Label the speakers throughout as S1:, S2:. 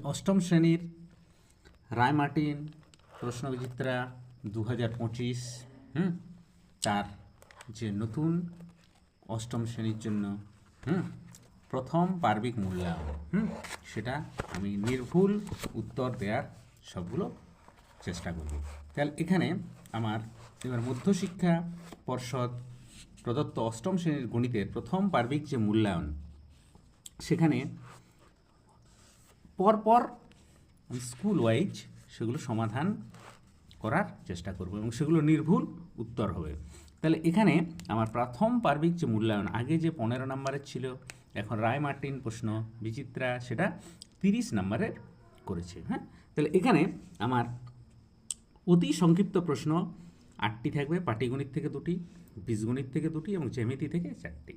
S1: অষ্টম শ্রেণীর রায় মার্টিন প্রশ্নবিচিত্রা 2025 তার যে নতুন অষ্টম শ্রেণীর জন্য প্রথম পার্বিক মূল্যায়ন সেটা আমি নির্ভুল উত্তর দেওয়ার সবগুলো চেষ্টা করব। তাহলে এখানে আমার এবার মধ্যশিক্ষা পর্ষদ প্রদত্ত অষ্টম শ্রেণীর গণিতের প্রথম পার্বিক যে মূল্যায়ন সেখানে পরপর স্কুল ওয়াইজ সেগুলো সমাধান করার চেষ্টা করব এবং সেগুলো নির্ভুল উত্তর হবে। তাহলে এখানে আমার প্রথম পার্বিক যে মূল্যায়ন আগে যে 15 নম্বরের ছিল, এখন রায় মার্টিন প্রশ্ন বিচিত্রা সেটা 30 নম্বরের করেছে। তাহলে এখানে আমার অতি সংক্ষিপ্ত প্রশ্ন 8টি থাকবে, পাটিগণিত থেকে 2টি, বীজগণিত থেকে 2টি এবং জ্যামিতি থেকে 4টি।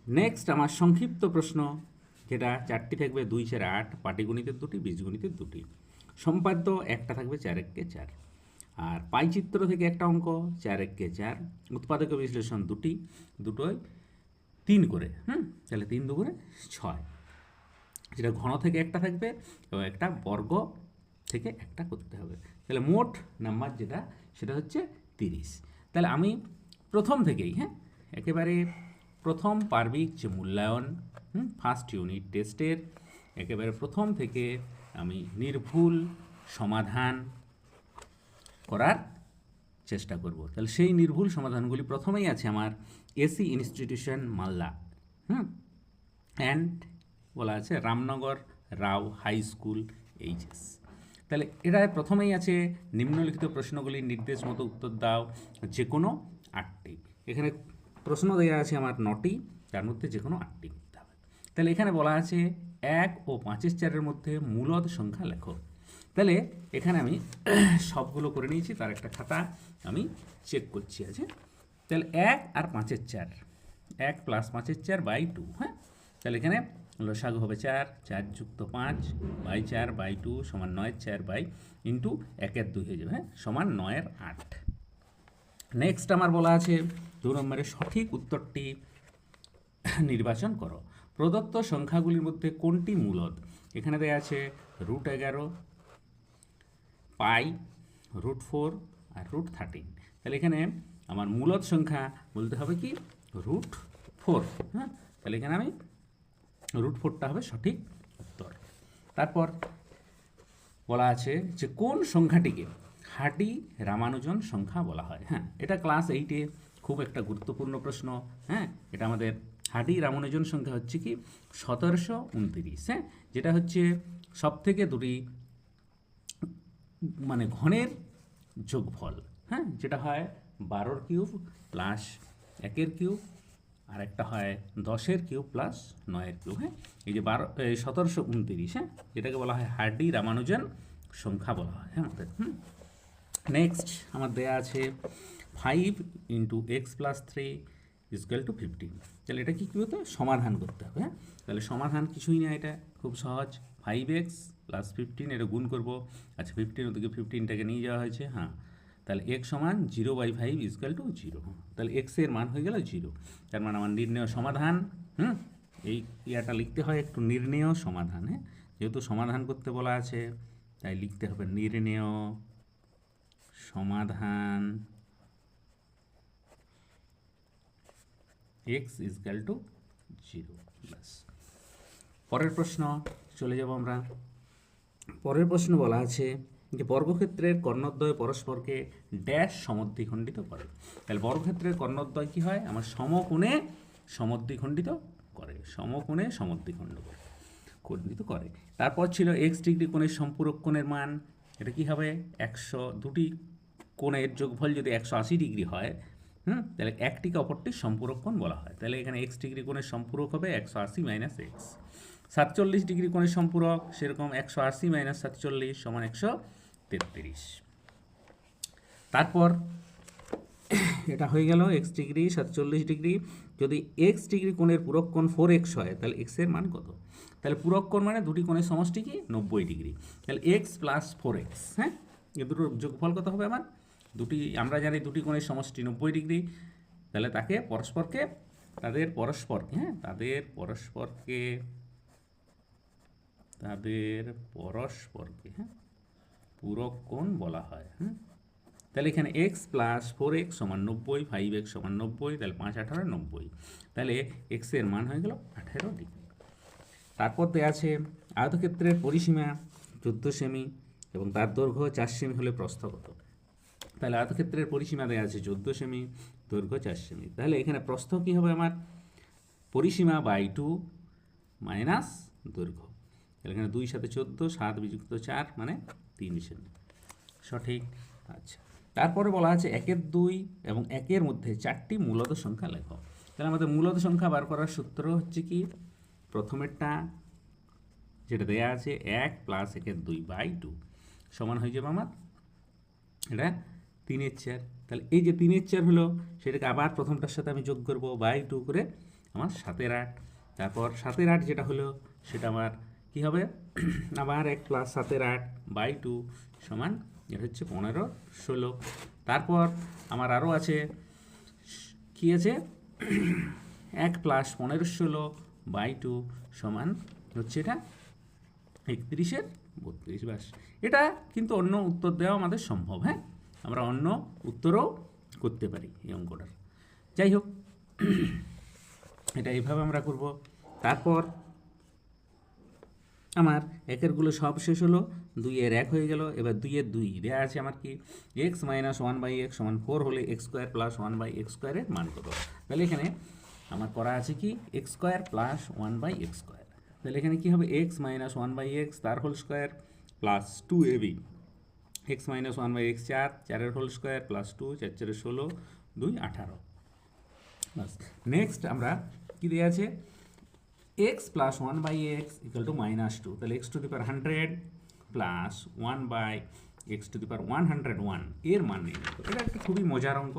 S1: নেক্সট আমার সংক্ষিপ্ত প্রশ্ন যেটা 4টি থাকবে, 2 4 8, পাটিগণিতের 2টি, বীজগণিতের 2টি। সম্পাদ্য একটা থাকবে 4 1 4, আর পাইচিত্র থেকে একটা অঙ্ক 4 1 4, উৎপাদক বিশ্লেষণ 2টি, দুটোই 3 করে। তাহলে 3 2 6, যেটা ঘন থেকে একটা থাকবে এবং একটা বর্গ থেকে একটা করতে হবে। তাহলে মোট নাম্বার যেটা সেটা হচ্ছে 30। তাহলে আমি প্রথম থেকেই একেবারে প্রথম পার্বিক যে মূল্যায়ন ফার্স্ট ইউনিট টেস্টের একেবারে প্রথম থেকে আমি নির্ভুল সমাধান করার চেষ্টা করব। তাহলে সেই নির্ভুল সমাধানগুলি প্রথমেই আছে আমার এসি ইনস্টিটিউশন মালদা অ্যান্ড বলা আছে রামনগর রাও হাই স্কুল এইচএস। তাহলে এটা প্রথমেই আছে নিম্নলিখিত প্রশ্নগুলির নির্দেশ মতো উত্তর দাও, যে কোনো 8টি। এখানে প্রশ্ন দেওয়া আছে আমার 9টি, তার মধ্যে যে কোনো 8টি করতে হবে। তাহলে এখানে বলা আছে 1 ও 5 4 মধ্যে মূলদ সংখ্যা লেখো। তাহলে এখানে আমি সবগুলো করে নিয়েছি, তার একটা খাতা আমি চেক করছি আছে। তাহলে 1 আর 5 4, 1 + 5 4 বাই 2। তাহলে এখানে লসাগু হবে 4, 4 যুক্ত 5 বাই 4 বাই 2 সমান 9 4 বাই ইন্টু 1 এর 2 হয়ে যাবে সমান 9 এর 8। নেক্সট আমার বলা আছে 2 নম্বরের সঠিক উত্তরটি নির্বাচন করো। প্রদত্ত সংখ্যাগুলির মধ্যে কোনটি মূলদ? এখানে দেওয়া আছে √11, পাই, √4 আর √13। তাহলে এখানে আমার মূলদ সংখ্যা বলতে হবে কি √4। তাহলে এখানে আমি √4টা হবে সঠিক উত্তর। তারপর বলা আছে যে কোন সংখ্যাটিকে হাডি রামানুজন সংখ্যা বলা হয়। এটা ক্লাস 8-এ খুব একটা গুরুত্বপূর্ণ প্রশ্ন। এটা আমাদের হাডি রামানুজন সংখ্যা হচ্ছে কি 1729, যেটা হচ্ছে সব থেকে 2টি মানে ঘনের যোগফল, যেটা হয় 12 কিউব প্লাস 1 কিউব, আর একটা হয় 10 কিউব প্লাস 9 কিউব। এই যে 1729, যেটাকে বলা হয় হাডি রামানুজন সংখ্যা বলা হয় আমাদের। নেক্সট আমার দেয়া আছে 5 × x + 3 = 15। তাহলে এটা কি হতে হবে? সমাধান করতে হবে। তাহলে সমাধান কিছুই না, এটা খুব সহজ। 5x + 15 এটা গুণ করব। আচ্ছা 15 ওদিকে 15টাকে নিয়ে যাওয়া হয়েছে। তাহলে x সমান 0/5 = 0। তাহলে x এর মান হয়ে গেল 0। তার মানে আমার নির্ণেয় সমাধান, এই ইয়াটা লিখতে হয় একটু নির্ণেয় সমাধান। যেহেতু সমাধান করতে বলা আছে তাই লিখতে হবে নির্ণেয় সমাধান x = 0। পরের প্রশ্ন চলে যাব আমরা। পরের প্রশ্ন বলা আছে যে বর্গক্ষেত্রের কর্ণদ্বয় পরস্পরকে ড্যাশ সমদ্বিখণ্ডিত করে। তাহলে বর্গক্ষেত্রের কর্ণদ্বয় কি হয়? আমার সমকোণে সমদ্বিখণ্ডিত করে, সমকোণে সমদ্বিখণ্ডিত করে। তারপর ছিল x ডিগ্রি কোণের সম্পূরক কোণের মান। এটা কি হবে? 2টি কোণের যোগফল যদি 180 ডিগ্রি হয়, তাহলে একটিকে অপরটির সম্পূরক কোণ বলা হয়। তাহলে এখানে x ডিগ্রি কোণের সম্পূরক হবে 180 - x। 47 ডিগ্রি কোণের সম্পূরক সেরকম 180 - 47 সমান 133। তারপর এটা হয়ে গেল x ডিগ্রি 47 ডিগ্রি। যদি x ডিগ্রি কোণের পূরক কোণ 4x হয় তাহলে x এর মান কত? তাহলে পূরক কোণ মানে দুটি কোণের সমষ্টি কি 90 ডিগ্রি। তাহলে x + 4x, এই দুটোর যোগফল কত হবে আমার? আমরা জানি দুটি কোণের সমষ্টি 90 ডিগ্রি। তাহলে তাদের পরস্পরকে তাদের পরস্পরকে পূরক কোণ বলা হয়। তাহলে এখানে এক্স প্লাস 4x সমান 90, 5x সমান 90, তাহলে 5 18 90, তাহলে এক্সের মান হয়ে গেল 18 ডিগ্রি। তারপর দেওয়া আছে আয়তক্ষেত্রের পরিসীমা 14 সেমি এবং তার দৈর্ঘ্য 4 সেমি হলে প্রস্থ কত। তাহলে আয়তক্ষেত্রের পরিসীমা দেওয়া আছে 14 সেমি, দৈর্ঘ্য 4 সেমি। তাহলে এখানে প্রস্থ কী হবে আমার, পরিসীমা বাই 2 মাইনাস দৈর্ঘ্য। তাহলে এখানে 2 সাথে 14, 7 বিযুক্ত 4 মানে 3 সেমি, সঠিক। আচ্ছা, তারপরে বলা আছে 1-এর 2 এবং 1-এর মধ্যে 4টি মূলদ সংখ্যা লেখো। তাহলে আমাদের মূলদ সংখ্যা বার করার সূত্র হচ্ছে কি, প্রথমেরটা যেটা দেয়া আছে 1 প্লাস 1-এর 2 বাই 2 সমান হয়ে যাবে আমার এটা 3-এর 4। তাহলে এই যে 3-এর 4 হলো, সেটাকে আবার প্রথমটার সাথে আমি যোগ করবো বাই 2 করে আমার 7-এর 8। তারপর 7-এর 8 যেটা হলো সেটা আমার কি হবে, আবার 1 প্লাস 7-এর 8 বাই 2 সমান এটা হচ্ছে 15-16। তারপর আমার আরও আছে, কি আছে, 1 প্লাস 15-16 বাই 2 সমান হচ্ছে এটা 31-এর 32। ব্যাস, এটা কিন্তু অন্য উত্তর দেওয়া আমাদের সম্ভব। আমরা অন্য উত্তরও করতে পারি এই অঙ্কটার। যাই হোক, এটা এইভাবে আমরা করব। তারপর আমার 1-এরগুলো সব শেষ হলো, 2-এর 1 হয়ে গেল। এবার 2-এর 2 দেওয়া আছে আমার কি, এক্স মাইনাস 1/x সমান 4 হলে এক্স স্কোয়ার প্লাস 1/x স্কোয়ারের মান কত। তাহলে এখানে আমার করা আছে কি, x square plus 1/x square. তাহলে এখানে কী হবে, এক্স মাইনাস 1/x তার whole square plus 2ab, x minus 1/x 4, 4-এর হোল স্কোয়ার প্লাস 2, 4 4 16, 2 18। বাস, নেক্সট আমরা কী দেওয়া আছে, x plus 1/x equal to -2। তাহলে x to the power 100 plus 1/x to the power 101 এর মান নিয়ে নেব। এটা একটা খুবই মজার অঙ্ক।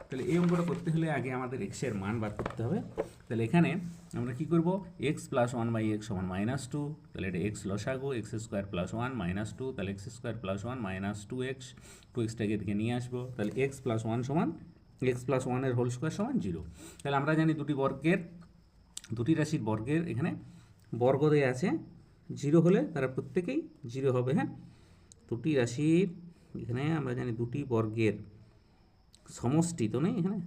S1: তাহলে এই অঙ্কটা করতে হলে আগে আমাদের x এর মান বার করতে হবে। তাহলে এখানে আমরা কি করব, x প্লাস 1/x সমান -2, তাহলে এটা x লসাগু, x স্কোয়ার প্লাস 1 -2, তাহলে x square plus 1 minus 2x, 2xটাকে এদিকে নিয়ে আসবো। তাহলে x প্লাস 1 সমান x প্লাস 1-এর হোল স্কোয়ার সমান 0। তাহলে আমরা জানি দুটি রাশির বর্গের এখানে বর্গ দেওয়া আছে, 0 হলে তারা প্রত্যেকেই 0 হবে। দুটি রাশির এখানে আমরা জানি দুটি বর্গের সমষ্টি তো নেই এখানে,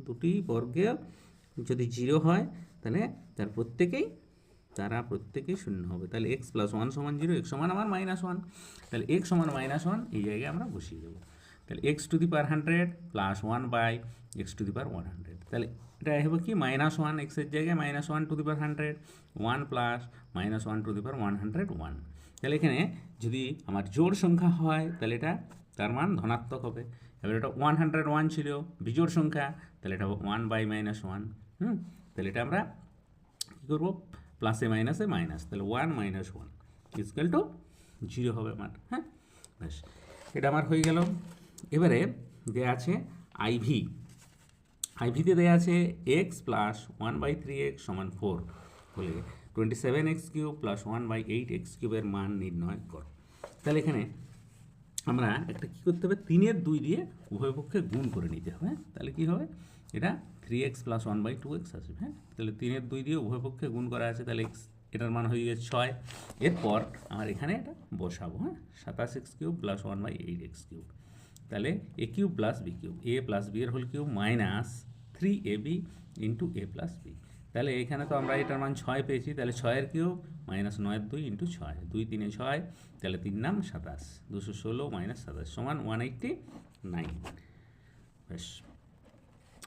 S1: দুটি বর্গের যদি 0 হয় তাহলে তারা প্রত্যেকেই 0 হবে। তাহলে x প্লাস 1 সমান 0, x সমান আমার -1, তাহলে x সমান -1 এই জায়গায় আমরা বসিয়ে দেবো। তাহলে x to the power 100 plus 1/x to the power 100। তাহলে এটা হবে কি, -1, এক্সের জায়গায় -1 to the power 100, 1 plus -1 to the power 101। তাহলে এখানে যদি আমার জোড় সংখ্যা হয় তাহলে এটা তার মান ধনাত্মক হবে। এবার এটা 101 ছিল বিজোড় সংখ্যা, তাহলে এটা 1/-1। তাহলে এটা আমরা কী করবো, প্লাসে মাইনাসে মাইনাস, তাহলে 1 - 1 ইকুয়াল টু 0 হবে আমার। ব্যাস, এটা আমার হয়ে গেল। এবারে দেওয়া আছে আইভিতে দেওয়া আছে x প্লাস 1/3x সমান 4 হলে 27x³ প্লাস 1/8x³ এর মান নির্ণয় করো। তাহলে এখানে আমরা একটা কী করতে হবে, 3-এর 2 দিয়ে উভয় পক্ষে গুণ করে নিতে হবে। তাহলে কী হবে, এটা 3x প্লাস 1/2x আসবে। তাহলে 3-এর 2 দিয়ে উভয় পক্ষে গুণ করা আছে, তাহলে x এটার মান হয়ে গেছে 6। এরপর আমার এখানে এটা বসাবো, 27x³ প্লাস 1/8x³। তাহলে a³ plus b³ a plus b এর whole cube minus 3ab into a plus b। তাহলে এখানে তো আমরা এটার মান 6 পেয়েছি, তাহলে 6-এর কিউব মাইনাস 9-এর 2 ইন্টু 6, 2 3 6, তাহলে 3 নাম 27, 216 মাইনাস 27 সমান 189। বেশ,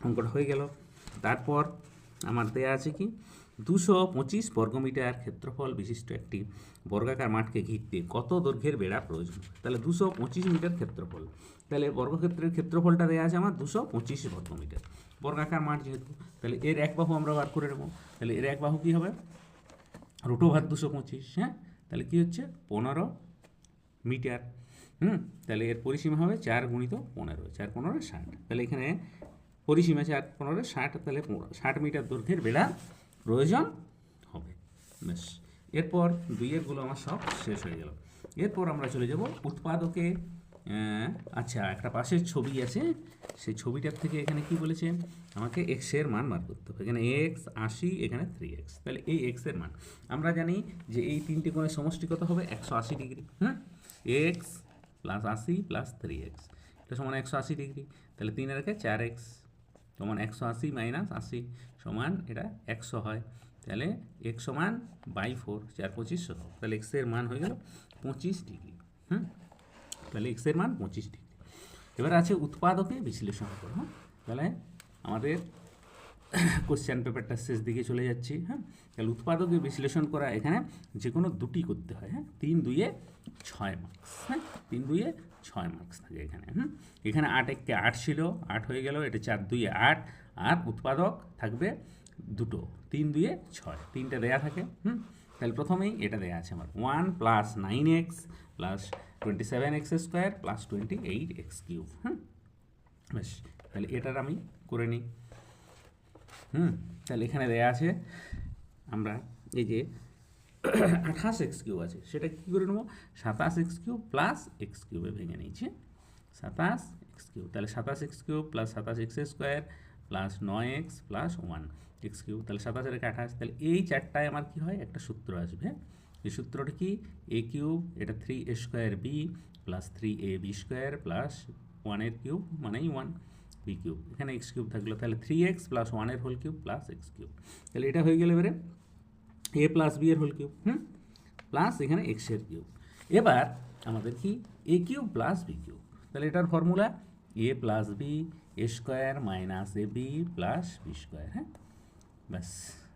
S1: অঙ্কটা হয়ে গেল। তারপর আমার দেয়া আছে কি, 225 বর্গমিটার ক্ষেত্রফল বিশিষ্ট একটি বর্গাকার মাঠকে ঘিরতে কত দৈর্ঘ্যের বেড়া প্রয়োজন। তাহলে 225 মিটার ক্ষেত্রফল, তাহলে বর্গক্ষেত্রের ক্ষেত্রফলটা দেওয়া আছে আমার 225 বর্গমিটার, বর্গাকার মাঠ যেহেতু। তাহলে এর এক বাহু আমরা বার করে নেব। তাহলে এর এক বাহু কী হবে, √225। তাহলে কী হচ্ছে, 15 মিটার। তাহলে এর পরিসীমা হবে 4 × 15, 4 15 60। তাহলে এখানে পরিসীমা 4 15 60, তাহলে 60 মিটার দৈর্ঘ্যের বেড়া প্রয়োজন হবে। ব্যাস, এরপর 2-এরগুলো আমার সব শেষ হয়ে গেল। এরপর আমরা চলে যাব উৎপাদকে আচ্ছা, একটা পাশের ছবি আছে, সেই ছবিটার থেকে এখানে কি বলেছে, আমাকে এক্সের মান বার করতে হবে। এখানে এক্স 80, এখানে 3x, তাহলে এই এক্সের মান আমরা জানি যে এই তিনটে কোণের সমষ্টি কত হবে, 180 degree. X plus 80 plus 3x, এটা সমান 180 ডিগ্রি। তাহলে 3 রেখে 4x সমান 180 মাইনাস 80 সমান এটা 100 হয়। তাহলে x সমান বাই 4, 4 25 100, তাহলে এক্সের মান হয়ে গেল 25 ডিগ্রি। তাহলে এক্সের মান 25 ডিগ্রি। এবার আছে উৎপাদকে বিশ্লেষণ করো। তাহলে আমাদের কোশ্চেন পেপারটা শেষ দিকে চলে যাচ্ছি। তাহলে উৎপাদকে বিশ্লেষণ করা এখানে যে কোনো দুটি করতে হয়। 3 2 6 মার্কস। 3 2 6 মার্কস থাকে এখানে। এখানে 8 1 8 ছিল, 8 হয়ে গেল, এটা 4 2 8, আর উৎপাদক থাকবে দুটো, 3 2 6, তিনটে দেয়া থাকে। তাহলে প্রথমেই এটা দেয়া আছে আমার 1 plus 9x plus 27x square plus 28x cube. বেশ, তাহলে এটার আমি করে নিই। তাহলে এখানে দেয়া আছে, আমরা এই যে 28x কিউব আছে সেটা কী করে নেবো, 27x কিউব প্লাস এক্স কিউবে ভেঙে নিয়েছি। 27x কিউব, তাহলে 27x cube plus 27x square plus 9x plus 1x cube, তাহলে 27 এর 28, তাহলে এই চারটায় আমার কী হয়, একটা সূত্র আসবে। এই সূত্রটা কি, এ কিউব, এটা 3a square b plus 3ab square plus 1 cube মানেই 1 বি কিউব, এখানে এক্স কিউব থাকলো, তাহলে 3x plus 1 whole cube plus x cube. তাহলে এটা হয়ে গেল এবারে এ প্লাস বি এর হোল কিউব, প্লাস এখানে এক্সের কিউব। এবার আমাদের কি a cube plus b cube, তাহলে এটার formula a plus b a square minus a b plus b square. ব্যাস,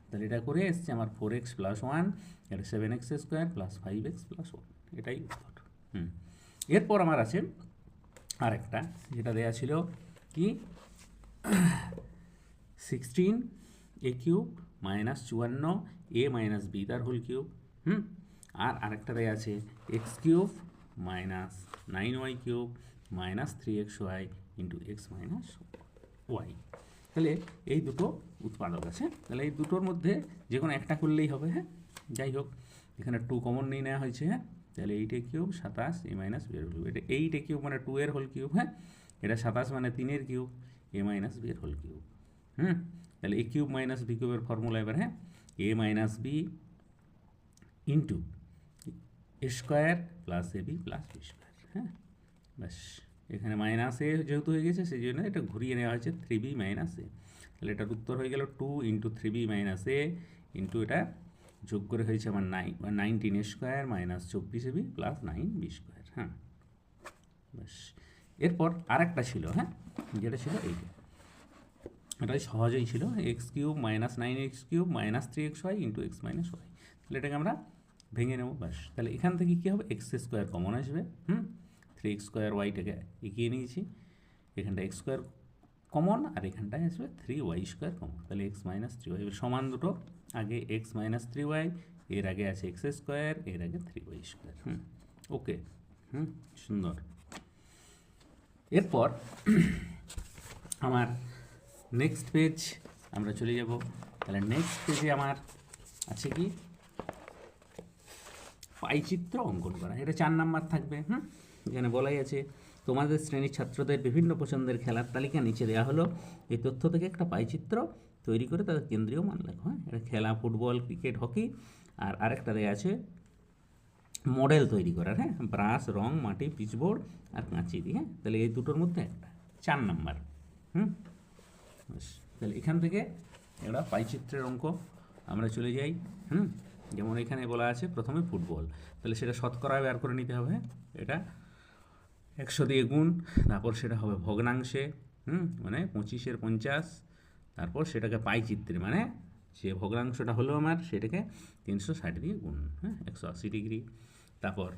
S1: তাহলে এটা করে এসছে আমার 4x প্লাস 1, এটা 7x square plus 5x plus 1, এটাই উত্তর। এরপর আমার আছে আরেকটা, যেটা দেয়া ছিল কি 16 a cube minus 54 a minus b তার হোল কিউব। আর আরেকটা দেয়া আছে x cube minus 9y cube minus 3xy into x minus y. তাহলে এই দুটো উৎপাদক আছে, তাহলে এই দুটোর মধ্যে যে কোনো একটা করলেই হবে। যাই হোক, এখানে 2 কমন নিয়ে নেওয়া হয়েছে। তাহলে 8a কিউব 27 এ মাইনাস বি এর হোল কিউব, এটা 8a কিউব মানে 2 এর হোল কিউব। এটা 27 মানে 3 এর কিউব, এ মাইনাস বি এর হোল কিউব। তাহলে এ কিউব মাইনাস বি কিউবের ফর্মুলা এবার, a minus b into square plus a b plus b square. ব্যাস, এখানে মাইনাস এ যেহেতু হয়ে গেছে সেই জন্য এটা ঘুরিয়ে নেওয়া হয়েছে 3b মাইনাস এ। তাহলে এটার উত্তর হয়ে গেল 2 ইন্টু 3b মাইনাস এ ইন্টু এটা যোগ করে হয়েছে আমার 19 square minus 24ab plus 9b square. ব্যাস, এরপর আরেকটা ছিল, যেটা ছিল এইটা, এটাই সহজেই ছিল, x cube minus 9x cube minus 3xy into x minus y. তাহলে এটাকে আমরা ভেঙে নেব। ব্যাস, তাহলে এখান থেকে কী হবে, এক্স স্কোয়ার কমন আসবে। 3x স্কোয়ার ওয়াইটাকে এগিয়ে নিয়েছি, এখানটা এক্স স্কোয়ার কমন আর এখানটায় আসবে 3y স্কোয়ার কমন, তাহলে এক্স মাইনাস 3y সমান দুটো, আগে এক্স মাইনাস 3y, এর আগে আছে এক্স স্কোয়ার, এর আগে 3y স্কোয়ার। ওকে, সুন্দর। এরপর আমার নেক্সট পেজ আমরা চলে যাব। তাহলে নেক্সট পেজে আমার আছে কি, পাইচিত্র অঙ্কন করা, এটা 4 নাম্বার থাকবে। এখানে বলাই আছে, তোমাদের শ্রেণীর ছাত্রদের বিভিন্ন পছন্দের খেলার তালিকা নিচে দেওয়া হলো, এই তথ্য থেকে একটা পাইচিত্র তৈরি করে তাদের কেন্দ্রীয় মান লেখো। এটা খেলা ফুটবল ক্রিকেট হকি, আর আরেকটা দেওয়া আছে মডেল তৈরি করার, ব্রাশ রং মাটি পিচবোর্ড আর কাঁচি দিয়ে। তাহলে এই দুটোর মধ্যে একটা 4 নাম্বার। তাহলে এখান থেকে একটা পাইচিত্রের অঙ্ক আমরা চলে যাই। যেমন এখানে বলা আছে প্রথমে ফুটবল, তাহলে সেটা শতকরা বের করে নিতে হবে, এটা 100 দিয়ে গুণ, তারপর সেটা হবে ভগ্নাংশে, মানে 25-এর 50, তারপর সেটাকে পাইচিত্রে মানে যে ভগ্নাংশটা হলো আমার সেটাকে 360 দিয়ে গুণ, 180 ডিগ্রি। তারপর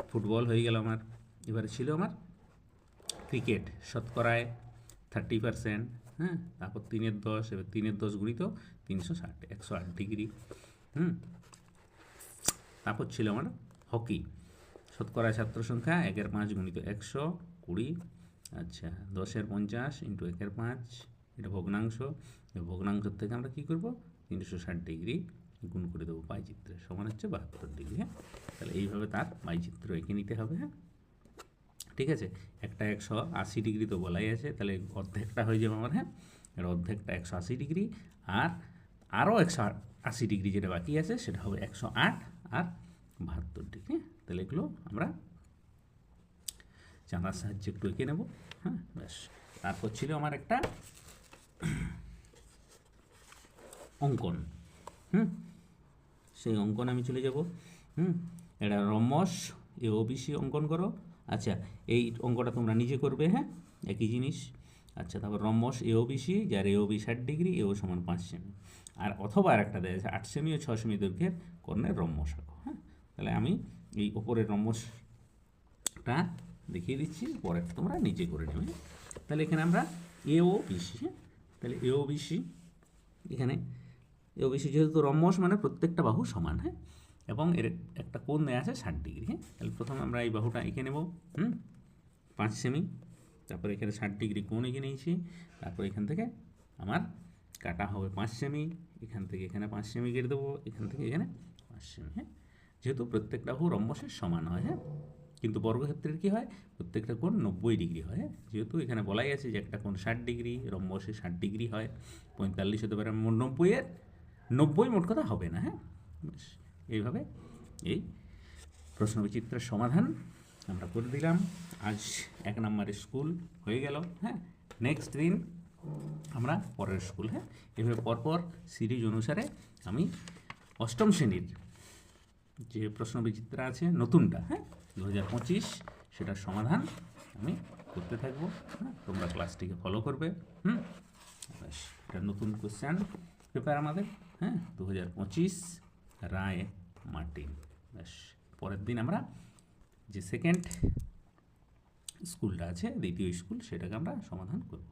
S1: ফুটবল হয়ে গেল আমার। এবারে ছিল আমার ক্রিকেট, শতকরায় 30%, তারপর 3-এর 10, এবার 3-এর 10 গুণিত 360, 108 ডিগ্রি। তারপর ছিল আমার হকি, শতকরা ছাত্র সংখ্যা 1-এর 5 গুণিত 120, আচ্ছা 10-এর 50 ইন্টু 1-এর 5, এটা ভগ্নাংশ, ভগ্নাংশ থেকে আমরা কী করবো, 360 ডিগ্রি গুণ করে দেবো পাইচিত্রে, সমান হচ্ছে 72 ডিগ্রি। তাহলে এইভাবে তার পাইচিত্র এঁকে নিতে হবে। ঠিক আছে, একটা 180 ডিগ্রি তো বলাই আছে, তাহলে অর্ধেকটা হয়ে যাবে আমার, হ্যাঁ, এর অর্ধেকটা 180 ডিগ্রি, আর আরও 180 ডিগ্রি যেটা বাকি আছে সেটা হবে 108 আর 72 ডিগ্রি। তাহলে এগুলো আমরা চাঁদার সাহায্যে একটু এঁকে নেব, হ্যাঁ, ব্যাস। তারপর ছিল আমার একটা অঙ্কন, সেই অঙ্কন আমি চলে যাব। এটা রম্বস এ ওবিসি অঙ্কন করো। আচ্ছা, এই অঙ্কটা তোমরা নিজে করবে, হ্যাঁ, একই জিনিস। আচ্ছা, তারপর রম্বস এ ওবিসি, যার এ ওবি 60 ডিগ্রি, এও সমান 5 সেমি, আর অথবা আর একটা দেওয়া আছে 8 সেমি ও 6 সেমি দৈর্ঘ্যের কর্ণের রম্বস আঁকো, হ্যাঁ। তাহলে আমি এই ওপরের রম্বসটা দেখিয়ে দিচ্ছি, পরে তোমরা নিজে করে নেবে। তাহলে এখানে আমরা এ ও বিসি, হ্যাঁ, তাহলে এ ও বিসি, এখানে এ ও বিসি যেহেতু রম্বস মানে প্রত্যেকটা বাহু সমান, হ্যাঁ, এবং এর একটা কোণ দেওয়া আছে 60 ডিগ্রি, হ্যাঁ। তাহলে প্রথমে আমরা এই বাহুটা এঁকে নেব, 5 সেমি, তারপরে এখানে 60 ডিগ্রি কোণ এঁকে নিয়েছি, তারপর এখান থেকে আমার কাটা হবে 5 সেমি, এখান থেকে এখানে 5 সেমি কেটে দেবো, এখান থেকে এখানে 5 সেমি, হ্যাঁ, যেহেতু প্রত্যেকটা বাহু রম্বসের সমান হয়, হ্যাঁ। কিন্তু বর্গক্ষেত্রের কী হয়, প্রত্যেকটা কোণ 90 ডিগ্রি হয়, হ্যাঁ। যেহেতু এখানে বলাই আছে যে একটা কোণ 60 ডিগ্রি, রম্বসে 60 ডিগ্রি হয়, 45 হতে পারে, 90-এর 90 মোট কথা হবে না, হ্যাঁ। ব্যাস, এইভাবে এই প্রশ্নবিচিত্রের সমাধান আমরা করে দিলাম। আজ 1 নম্বরের স্কুল হয়ে গেল, হ্যাঁ। নেক্সট দিন আমরা পরের স্কুল, হ্যাঁ। এভাবে পরপর সিরিজ অনুসারে আমি 8ম শ্রেণীর যে প্রশ্নবিচিত্র আছে নতুনটা, হ্যাঁ, 2025, সেটার সমাধান আমি করতে থাকবো, হ্যাঁ। তোমরা ক্লাসটিকে ফলো করবে, ব্যাস। এটা নতুন কোশ্চেন পেপার আমাদের, হ্যাঁ, 2025 রায় মার্টিন। ব্যাস, পরের দিন আমরা যে সেকেন্ড স্কুলটা আছে, দ্বিতীয় স্কুল, সেটাকে আমরা সমাধান করব।